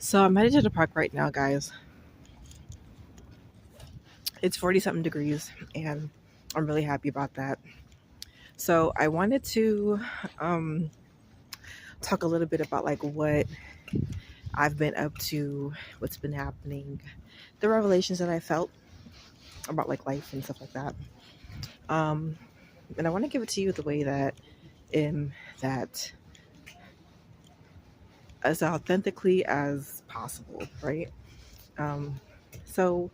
So I'm headed to the park right now, guys. It's 40 something degrees, and I'm really happy about that. So I wanted to um, talk a little bit about like what I've been up to, what's been happening, the revelations that I felt about like life and stuff like that. Um, and I want to give it to you the way that as authentically as possible, right? Um, so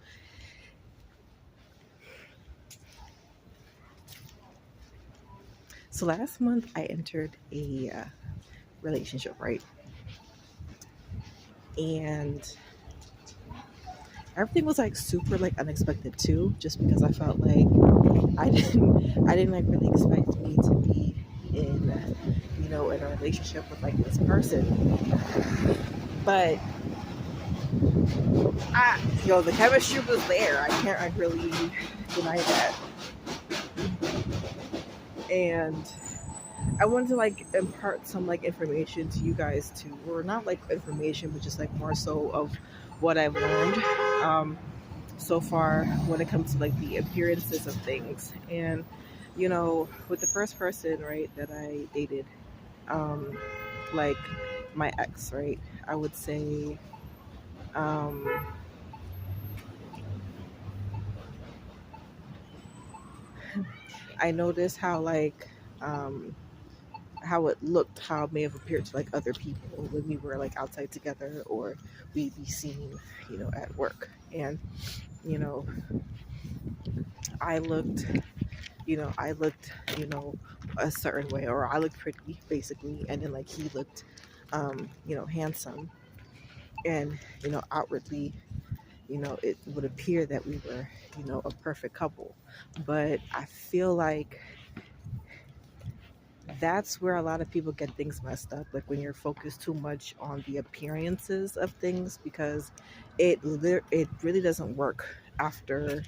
so last month I entered a relationship, right? And everything was like super like unexpected too, just because I felt like I didn't like really expect me to be in in a relationship with like this person. But the chemistry was there. I can't like really deny that. And I wanted to like impart some like information to you guys too, or not like information, but just like more so of what I've learned so far when it comes to like the appearances of things. And with the first person, right, that I dated, um, like my ex, right, I would say, um, I noticed how like how it looked, how it may have appeared to like other people when we were like outside together or we'd be seen, at work. And you know, I looked, I looked, a certain way, or I looked pretty, basically, and then like he looked, handsome, and outwardly, it would appear that we were, a perfect couple. But I feel like that's where a lot of people get things messed up, like when you're focused too much on the appearances of things, because it really doesn't work after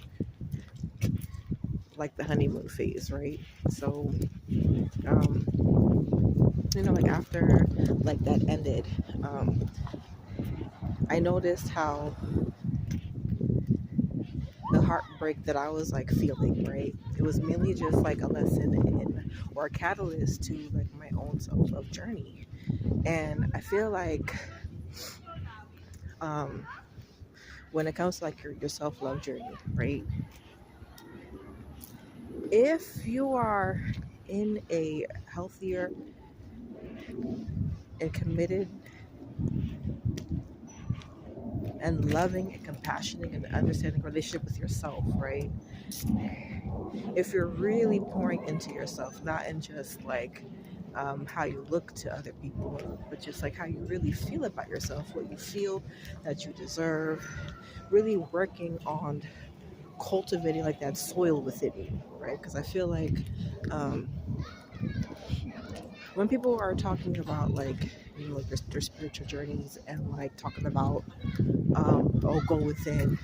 like the honeymoon phase, right? So um like after like that ended, I noticed how the heartbreak that I was like feeling, right, it was mainly just like a lesson in, or a catalyst to like my own self-love journey. And I feel like um when it comes to like your self-love journey, right, if you are in a healthier and committed and loving and compassionate and understanding relationship with yourself, right, if you're really pouring into yourself, not in just like how you look to other people, but just like how you really feel about yourself, what you feel that you deserve, really working on cultivating like that soil within you, right? Because I feel like um, when people are talking about like like their spiritual journeys and like talking about go within,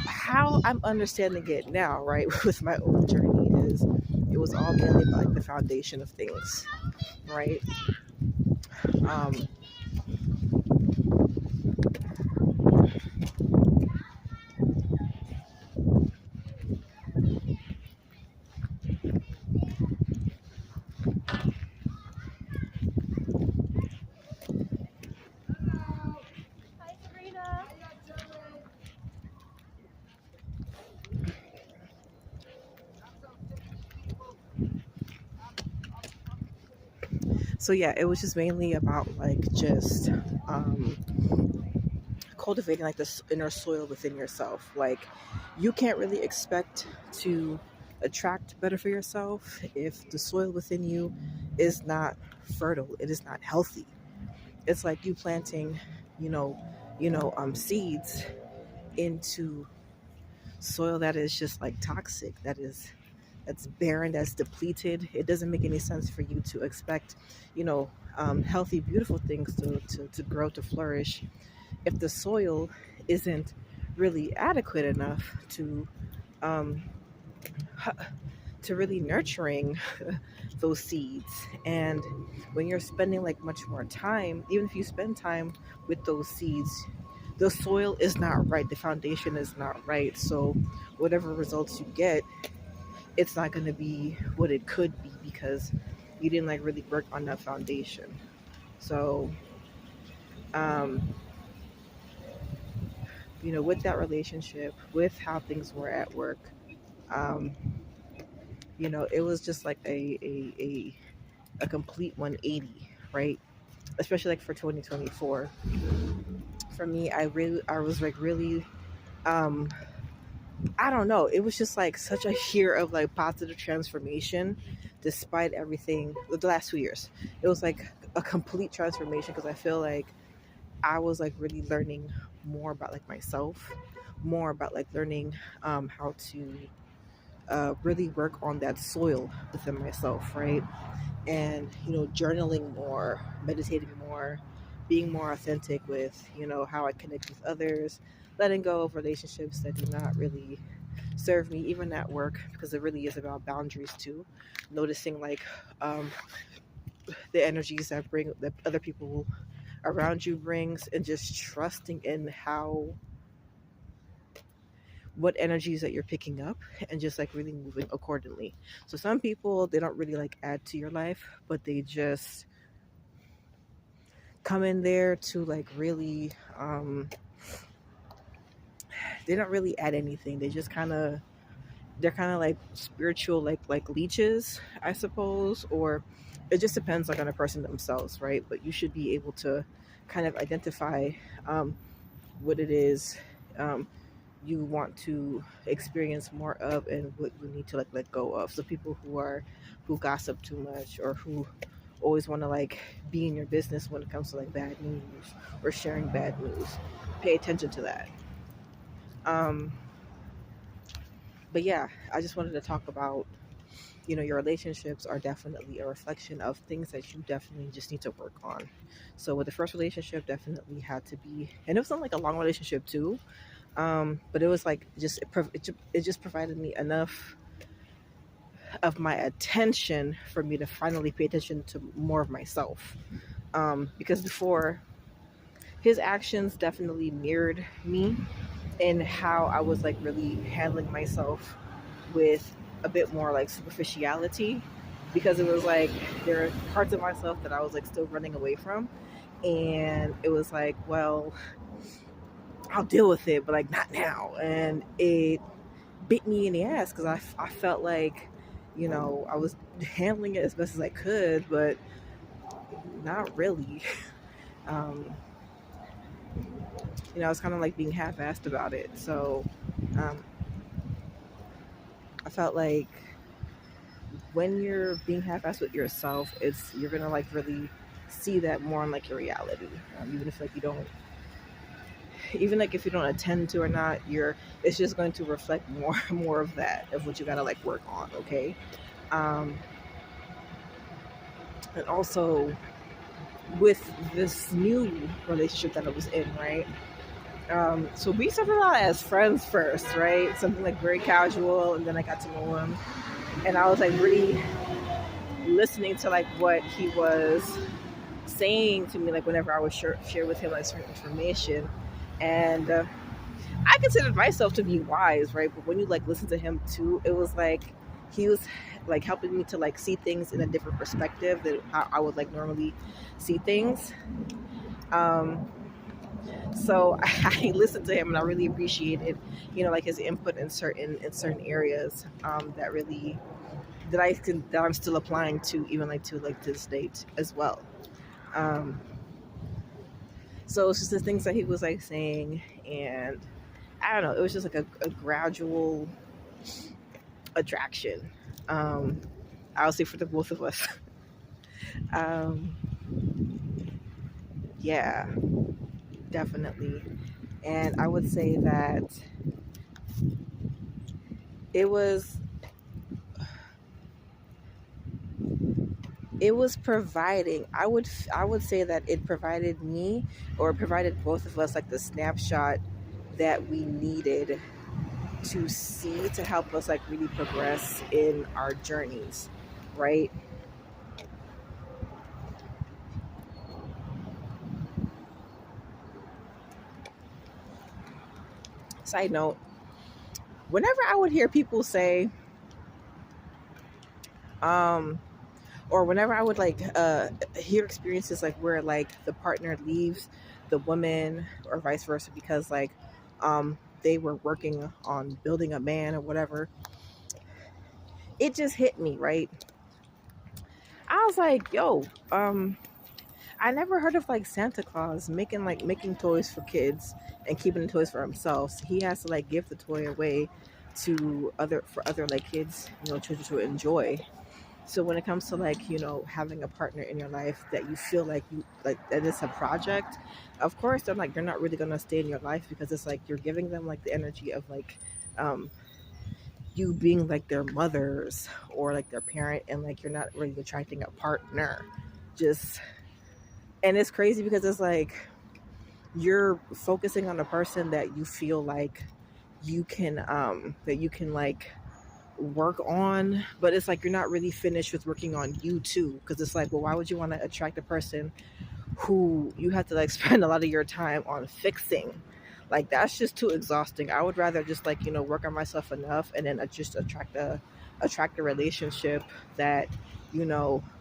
how I'm understanding it now, right, with my own journey is it was all mainly about like the foundation of things, right? Um, so yeah, it was just mainly about like just um, cultivating like this inner soil within yourself. Like you can't really expect to attract better for yourself if the soil within you is not fertile, it is not healthy. It's like you planting, you know, seeds into soil that is just like toxic, that's barren, that's depleted. It doesn't make any sense for you to expect, healthy, beautiful things to grow, to flourish, if the soil isn't really adequate enough to um, to really nurturing those seeds. And when you're spending like much more time, even if you spend time with those seeds, the soil is not right, the foundation is not right. So whatever results you get, it's not going to be what it could be because you didn't like really work on that foundation. So um with that relationship, with how things were at work, um it was just like a complete 180, right? Especially like for 2024. For me, I was like really, um I don't know, it was just like such a year of like positive transformation despite everything the last 2 years. It was like a complete transformation because I feel like I was like really learning more about like myself, more about like learning how to really work on that soil within myself, right? And journaling more, meditating more, being more authentic with how I connect with others, letting go of relationships that do not really serve me, even at work, because it really is about boundaries too. Noticing like um, the energies that other people around you brings, and just trusting in how what energies that you're picking up, and just like really moving accordingly. So some people, they don't really like add to your life, but they just come in there to like really they don't really add anything. They just kind of, they're kind of like spiritual, like leeches, I suppose. Or it just depends like on a person themselves, right? But you should be able to kind of identify um, what it is um, you want to experience more of, and what you need to like let go of. So people who gossip too much, or who always want to like be in your business when it comes to like bad news or sharing bad news, pay attention to that. um but yeah, I just wanted to talk about, your relationships are definitely a reflection of things that you definitely just need to work on. So with the first relationship, definitely had to be, and it was not like a long relationship too, but it was like just it just provided me enough of my attention for me to finally pay attention to more of myself. Because before, his actions definitely mirrored me in how I was like really handling myself with a bit more like superficiality, because it was like there are parts of myself that I was like still running away from, and it was like, well, I'll deal with it, but like not now. And it bit me in the ass because I felt like, I was handling it as best as I could, but not really. um, I was kind of like being half-assed about it. So um, I felt like when you're being half-assed with yourself, you're gonna like really see that more in like your reality. Even if like you don't, even like if you don't attend to or not, it's just going to reflect more more of that, of what you gotta like work on. Okay. um and also with this new relationship that I was in, right? So we started out as friends first, right? Something like very casual, and then I got to know him, and I was like really listening to like what he was saying to me, like whenever I would share with him like certain information. And I considered myself to be wise, right? But when you like listen to him too, it was like he was like helping me to like see things in a different perspective than how I would like normally see things. Um, so I listened to him, and I really appreciated, like his input in certain areas, that really that I'm still applying to, even like to this date as well. Um, so it's just the things that he was like saying, and I don't know, it was just like a gradual attraction. Um, I'll say for the both of us. um, yeah, definitely. And I would say that it was providing, I would say that it provided me, or provided both of us, like the snapshot that we needed to see to help us like really progress in our journeys, right? Side note, whenever I would hear people say, um, or whenever I would like hear experiences like where like the partner leaves the woman or vice versa because like they were working on building a man or whatever, it just hit me, right? I was like, yo, I never heard of like Santa Claus making toys for kids and keeping the toys for himself. So he has to like give the toy away to other like kids, children to enjoy. So when it comes to like, having a partner in your life that you feel like you like that is a project, of course they're not really gonna stay in your life because it's like you're giving them like the energy of like um you being like their mothers or like their parent, and like you're not really attracting a partner. Just and it's crazy because it's like you're focusing on a person that you feel like you can like work on, but it's like you're not really finished with working on you too, because it's like, well, why would you want to attract a person who you have to like spend a lot of your time on fixing? Like that's just too exhausting. I would rather just like work on myself enough and then just attract a relationship that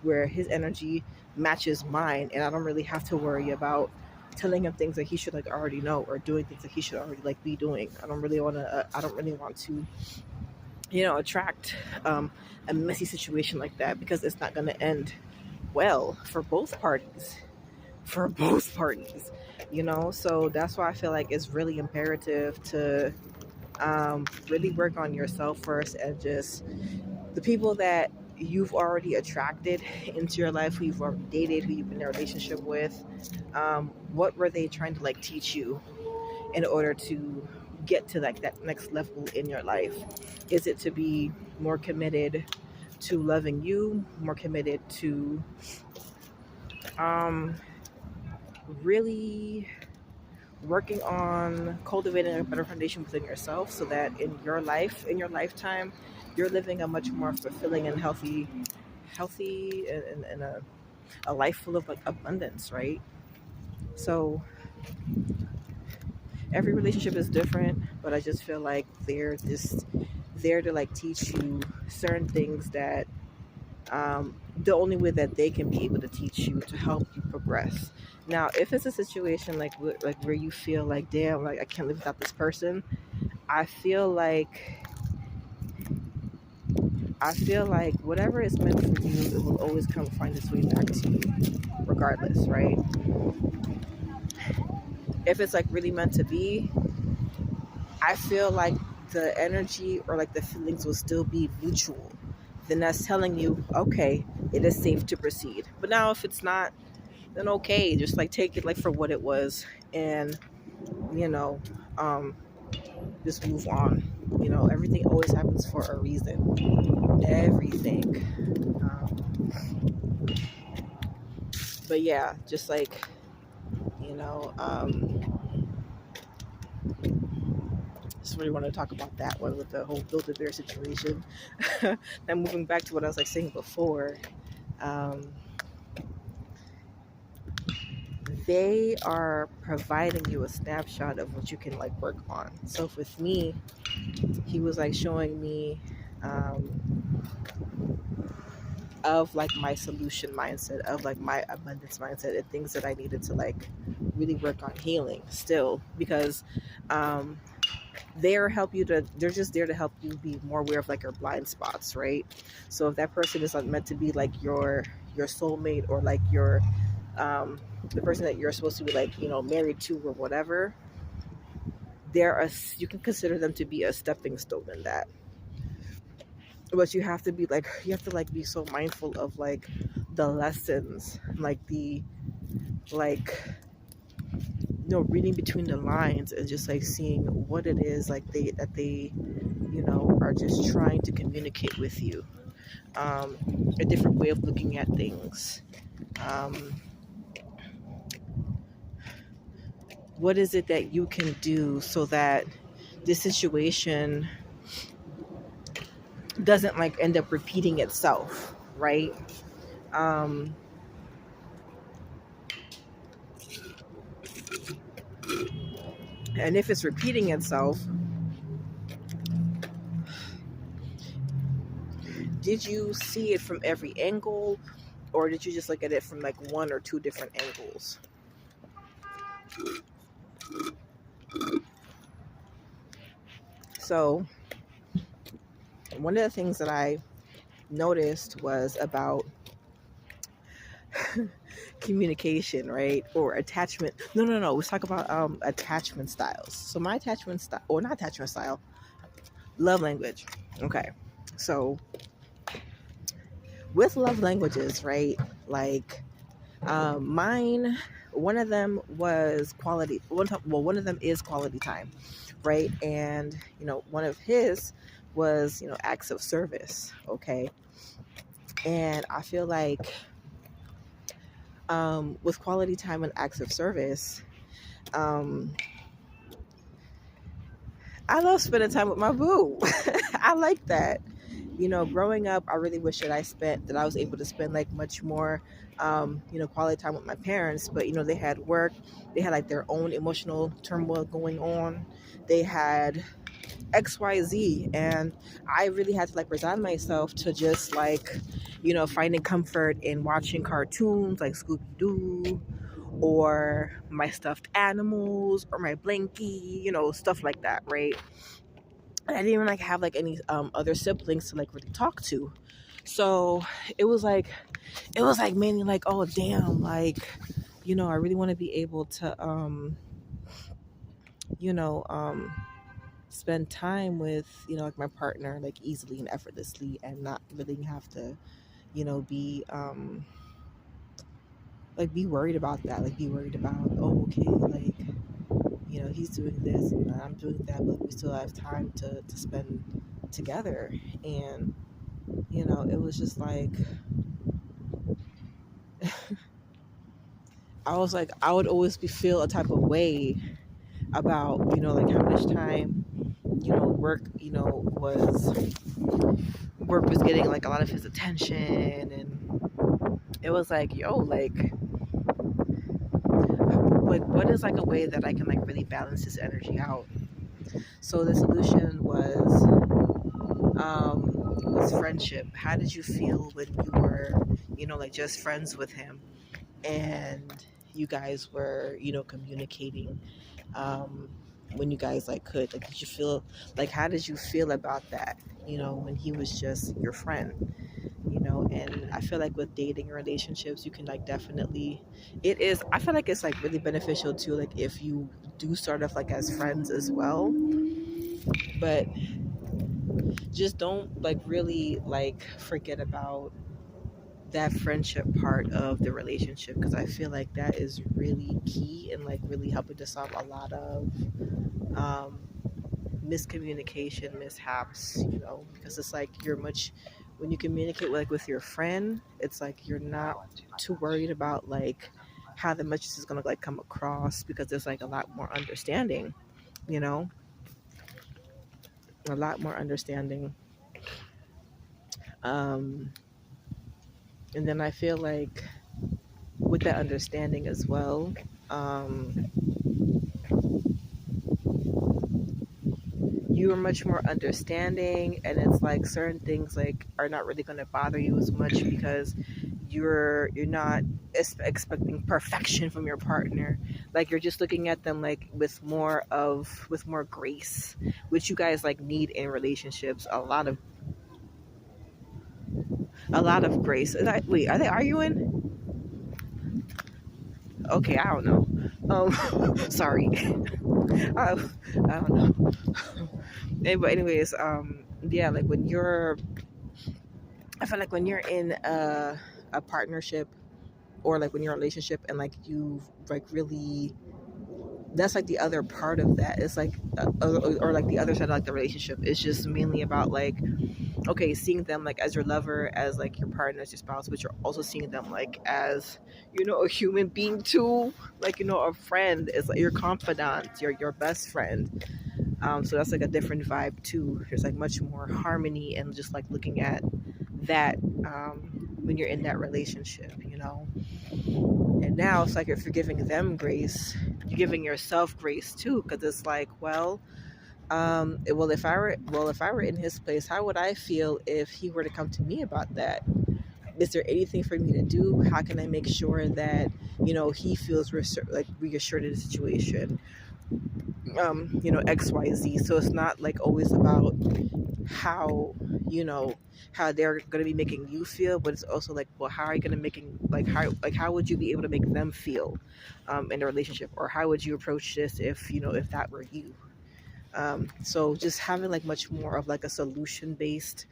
where his energy matches mine, and I don't really have to worry about telling him things that he should like already know or doing things that he should already like be doing. I don't really want to attract a messy situation like that, because it's not going to end well for both parties. For both parties, so that's why I feel like it's really imperative to really work on yourself first, and just the people that you've already attracted into your life, who you've already dated, who you've been in a relationship with, what were they trying to like teach you in order to get to like that next level in your life? Is it to be more committed to loving you, more committed to um, really working on cultivating a better foundation within yourself, so that in your life, in your lifetime, you're living a much more fulfilling and healthy and a life full of like abundance, right? So every relationship is different, but I just feel like they're just there to like teach you certain things that the only way that they can be able to teach you to help you progress. Now, if it's a situation like like where you feel like, damn, like I can't live without this person, I feel like whatever is meant for you, it will always come find its way back to you, regardless, right? If it's like really meant to be, I feel like the energy or like the feelings will still be mutual. Then that's telling you, okay, it is safe to proceed. But now if it's not, then okay, just like take it like for what it was, and you know, um, just move on. Everything always happens for a reason. Everything. But yeah, just like you know, just really want to talk about that one with the whole Build-A-Bear situation. Then moving back to what I was like saying before, um, they are providing you a snapshot of what you can like work on. So with me, he was like showing me of like my solution mindset, of like my abundance mindset, and things that I needed to like really work on healing still, because um, they're just there to help you be more aware of like your blind spots, right? So if that person is like meant to be like your soulmate, or like your the person that you're supposed to be like married to or whatever, you can consider them to be a stepping stone in that. But you have to like be so mindful of like the lessons, like the like reading between the lines, and just like seeing what it is like they are just trying to communicate with you, um, a different way of looking at things. um, what is it that you can do so that this situation doesn't like end up repeating itself, right? Um, and if it's repeating itself, did you see it from every angle, or did you just look at it from like one or two different angles? So one of the things that I noticed was about communication, right? Or attachment. No. Let's talk about attachment styles. So my attachment style, or not attachment style, love language. Okay. So with love languages, right? Like mine, one of them was quality. One of them is quality time, right? And one of his was acts of service. Okay. And I feel like with quality time and acts of service, I love spending time with my boo. I like that. Growing up, I really wish that I was able to spend like much more, quality time with my parents. But they had work, they had like their own emotional turmoil going on. They had XYZ, and I really had to like resign myself to just like, finding comfort in watching cartoons like Scooby Doo, or my stuffed animals, or my blankie, stuff like that, right? I didn't even like have like any other siblings to like really talk to. So it was like mainly like, oh damn, like, I really want to be able to you know, spend time with, like my partner like easily and effortlessly, and not really have to, be like be worried about that, like be worried about, oh okay, like, he's doing this and I'm doing that, but we still have time to spend together. And it was just like I was like, I would always feel a type of way about, like how much time, work was getting like a lot of his attention. And it was like, yo, like what is like a way that I can like really balance this energy out? So the solution was friendship. How did you feel when you were, like just friends with him, and you guys were, communicating, when you guys like could, like, did you feel like, how did you feel about that, when he was just your friend? And I feel like with dating relationships, you can like definitely, I feel like it's like really beneficial too, like if you do start off like as friends as well, but just don't like really like forget about that friendship part of the relationship, because I feel like that is really key and like really helping to solve a lot of um, miscommunication, mishaps, because it's like when you communicate with your friend, it's like you're not too worried about like how the message is gonna like come across, because there's like a lot more understanding, you know, a lot more understanding. Um, and then I feel like with that understanding as well, um, you are much more understanding, and it's like certain things like are not really going to bother you as much, because you're not expecting perfection from your partner. Like you're just looking at them like with more grace, which you guys like need in relationships. A lot of grace. Wait, are they arguing? Okay, I don't know. Sorry. I, I don't know. But anyways, yeah, like I feel like when you're in a partnership, or like when you're in a relationship, and like you like really, that's like the other part of that. It's like or like the other side of like the relationship is just mainly about like, okay, seeing them like as your lover, as like your partner, as your spouse, but you're also seeing them like as, a human being too, like, a friend is like your confidant, your best friend. So that's like a different vibe too. There's like much more harmony and just like looking at that when you're in that relationship, you know. And now it's like if you're giving them grace, you're giving yourself grace too, because it's like, if I were in his place, how would I feel if he were to come to me about that? Is there anything for me to do? How can I make sure that, you know, he feels like reassured in the situation? You know, XYZ. So it's not like always about how, you know, how they're going to be making you feel, but it's also like, well, how are you going to making how would you be able to make them feel in a relationship, or how would you approach this if, you know, if that were you? So just having like much more of like a solution based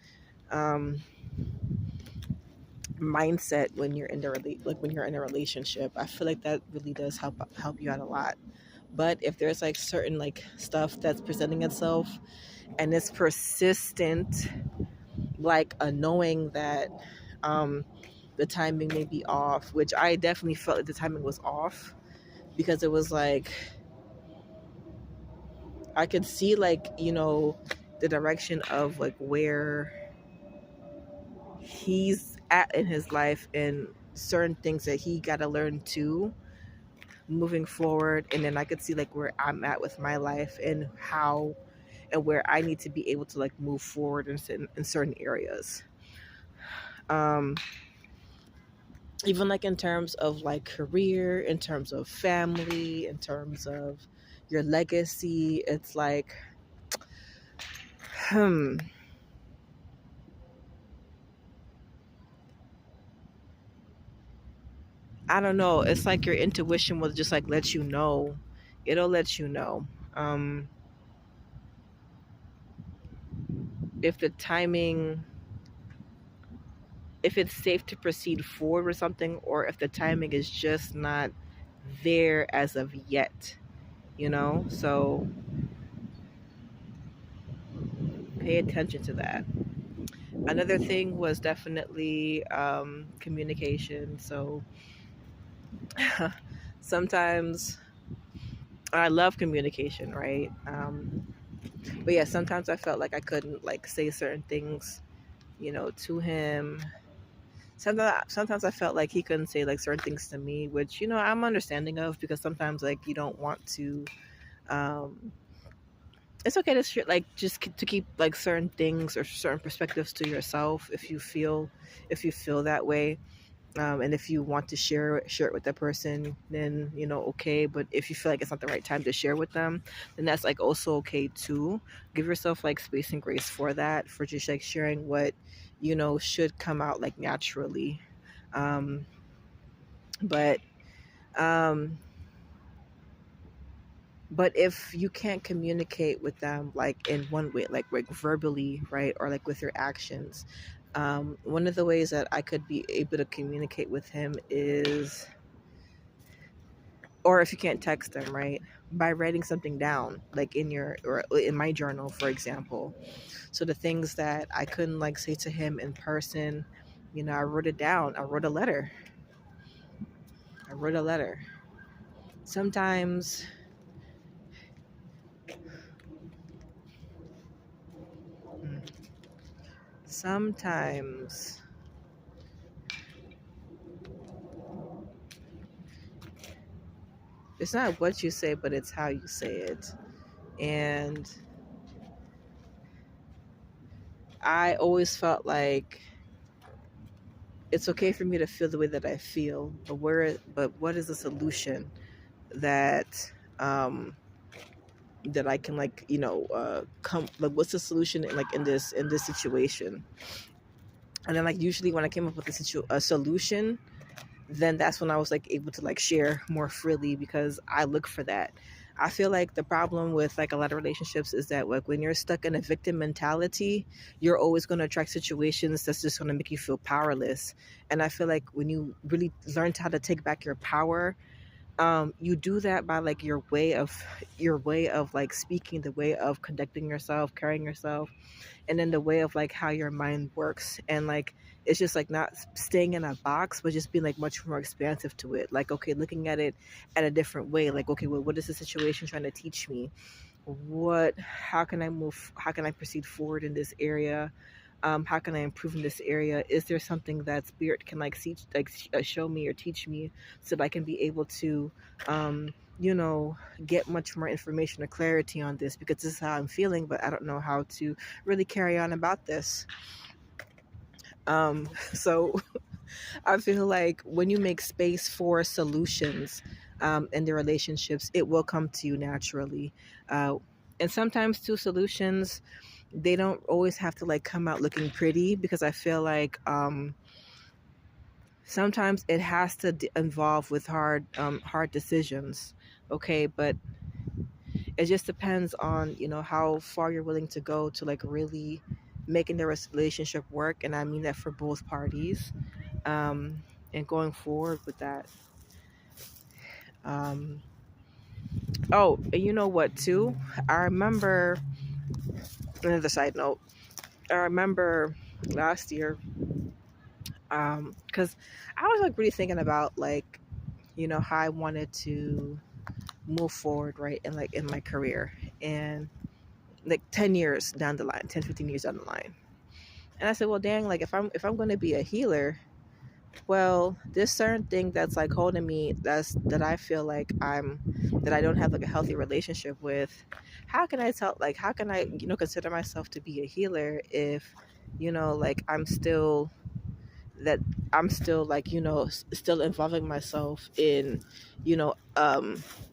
um, mindset when you're in the when you're in a relationship, I feel like that really does help you out a lot. But if there's like certain like stuff that's presenting itself and it's persistent, like a knowing that um, the timing may be off, which I definitely felt like the timing was off, because it was like I could see like, you know, the direction of like where he's at in his life and certain things that he got to learn too moving forward. And then I could see like where I'm at with my life and how and where I need to be able to like move forward in certain areas. Um, Even like in terms of like career, in terms of family, in terms of your legacy, it's like, hmm, I don't know. It's like your intuition will just like let you know. It'll let you know. Um, if the timing, if it's safe to proceed forward with something, or if the timing is just not there as of yet, you know? So pay attention to that. Another thing was definitely communication. So sometimes I love communication, right? But yeah, sometimes I felt like I couldn't like say certain things, you know, to him. Sometimes I felt like he couldn't say like certain things to me, which, you know, I'm understanding of, because sometimes like you don't want to. Um, it's okay to like just to keep like certain things or certain perspectives to yourself if you feel that way. And if you want to share it with that person, then, you know, okay. But if you feel like it's not the right time to share with them, then that's like also okay too. Give yourself like space and grace for that, for just like sharing what, you know, should come out like naturally. um but um but if you can't communicate with them like in one way, like verbally, right, or like with your actions, one of the ways that I could be able to communicate with him is, or if you can't text them, right, by writing something down, like in your, or in my journal, for example. So the things that I couldn't like say to him in person, you know, I wrote it down. I wrote a letter. Sometimes, mm, sometimes it's not what you say, but it's how you say it. And I always felt like it's okay for me to feel the way that I feel, but what is the solution that um that I can like, you know, come like, what's the solution in like in this situation? And then like usually when I came up with a solution, then that's when I was like able to like share more freely, because I look for that. I feel like the problem with like a lot of relationships is that like when you're stuck in a victim mentality, you're always going to attract situations that's just going to make you feel powerless. And I feel like when you really learn how to take back your power, you do that by like your way of like speaking, the way of conducting yourself, carrying yourself, and then the way of like how your mind works. And like it's just like not staying in a box, but just being like much more expansive to it, like okay, looking at it at a different way, like okay, well, what is the situation trying to teach me? how can I move, how can I proceed forward in this area? How can I improve in this area? Is there something that spirit can like see, like show me or teach me, so that I can be able to, um, you know, get much more information or clarity on this, because this is how I'm feeling, but I don't know how to really carry on about this. So I feel like when you make space for solutions in the relationships, it will come to you naturally. Uh, and sometimes, too, solutions, they don't always have to like come out looking pretty, because I feel like sometimes it has to involve with hard decisions. Okay, but it just depends on, you know, how far you're willing to go to like really making the relationship work, and I mean that for both parties. And going forward with that. Um, oh, and you know what, too? I remember, another side note, I remember last year, because I was like really thinking about like, you know, how I wanted to move forward, right? And like in my career, and like 10 years down the line, 10, 15 years down the line. And I said, well, dang, like if I'm going to be a healer, well, there's certain thing that's like holding me, that I feel like that I don't have like a healthy relationship with. How can I tell, like, how can I, you know, consider myself to be a healer if, you know, like that I'm still like, you know, still involving myself in, you know,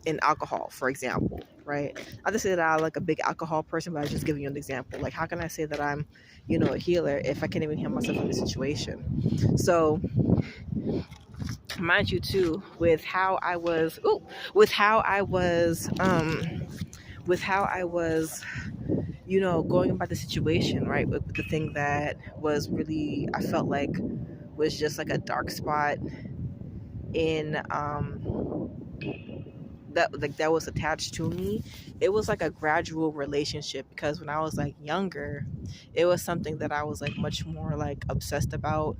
in alcohol, for example, right? I just say that I'm like a big alcohol person, but I was just giving you an example. Like, how can I say that I'm, you know, a healer if I can't even heal myself in the situation? So, mind you, too, with how I was, with how I was, with how I was, you know, going about the situation, right? With the thing that was really, I felt like was just like a dark spot in that was attached to me. It was like a gradual relationship, because when I was like younger, it was something that I was like much more like obsessed about,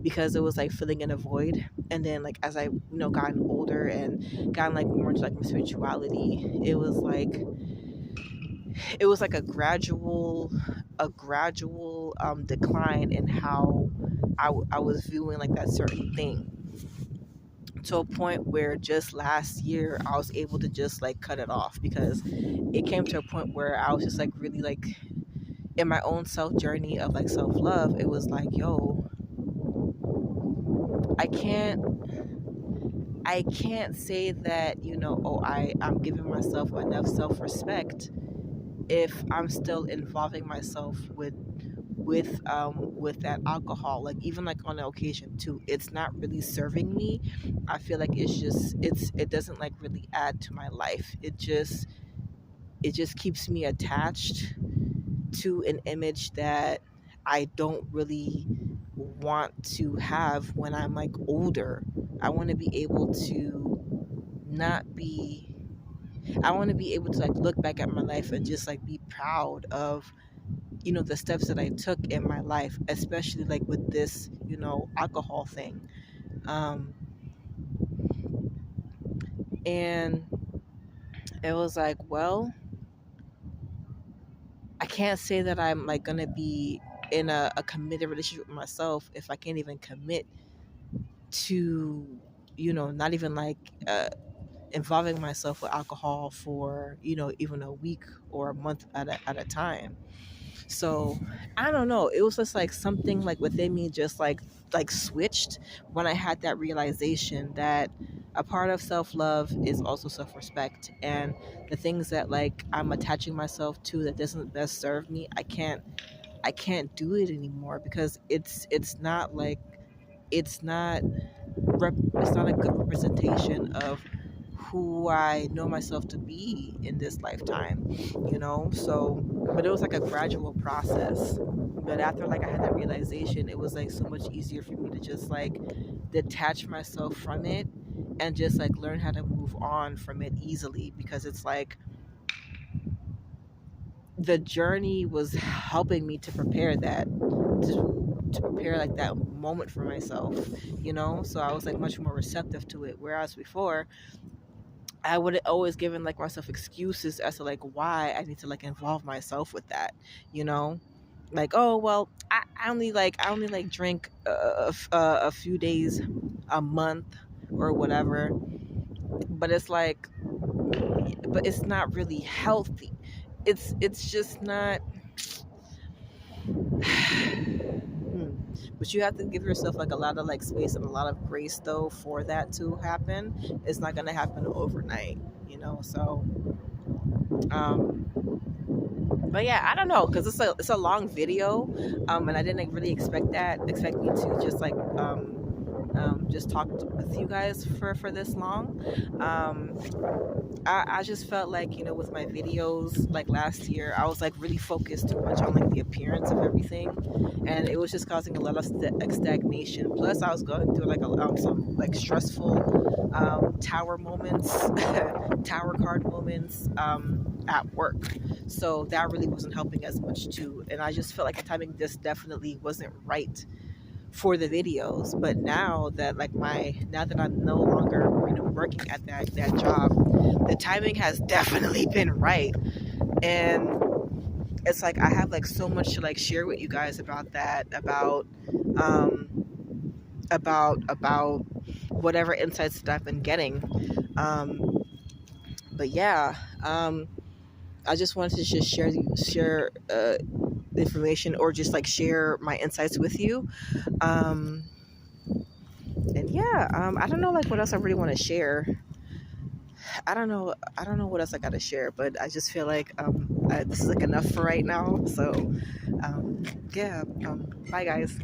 because it was like filling in a void. And then like as I, you know, gotten older and gotten like more into like my spirituality, it was like a gradual decline in how I was viewing like that certain thing, to a point where just last year I was able to just like cut it off, because it came to a point where I was just like really like in my own self journey of like self love. It was like, yo, I can't I can't say that, you know, oh, I'm giving myself enough self respect if I'm still involving myself with that alcohol, like even like on an occasion too. It's not really serving me. I feel like it doesn't like really add to my life. It just keeps me attached to an image that I don't really want to have when I'm like older. I want to be able to not be I want to be able to like look back at my life and just like be proud of, you know, the steps that I took in my life, especially like with this, you know, alcohol thing. Um, and it was like, well, I can't say that I'm like gonna be in a committed relationship with myself if I can't even commit to, you know, not even like involving myself with alcohol for, you know, even a week or a month at a time. So I don't know. It was just like something like within me just like switched when I had that realization that a part of self-love is also self-respect, and the things that like I'm attaching myself to that doesn't best serve me, I can't do it anymore, because it's not like it's not it's not a good representation of who I know myself to be in this lifetime, you know? So, but it was like a gradual process. But after like I had that realization, it was like so much easier for me to just like detach myself from it and just like learn how to move on from it easily, because it's like the journey was helping me to prepare to prepare like that moment for myself, you know? So I was like much more receptive to it. Whereas before, I would always given like myself excuses as to like why I need to like involve myself with that, you know? Like, oh well, I only like drink a few days a month or whatever, but it's like, but it's not really healthy. It's just not. But you have to give yourself like a lot of like space and a lot of grace though for that to happen. It's not gonna happen overnight, you know. So, um, but yeah, I don't know because it's a long video, and I didn't really expect me to just like just talk with you guys for this long. Um, I just felt like, you know, with my videos like last year, I was like really focused too much on like the appearance of everything, and it was just causing a lot of stagnation. Plus, I was going through like some like stressful tower moments, tower card moments at work, so that really wasn't helping as much too. And I just felt like the timing just definitely wasn't right for the videos. But now that like now that I'm no longer, you know, working at that job, the timing has definitely been right. And it's like I have like so much to like share with you guys about that, um about whatever insights that I've been getting. But yeah, I just wanted to just share the information, or just like share my insights with you. um and yeah, I don't know like what else I really want to share. I don't know what else I gotta share, but I just feel like this is like enough for right now. So yeah, bye guys.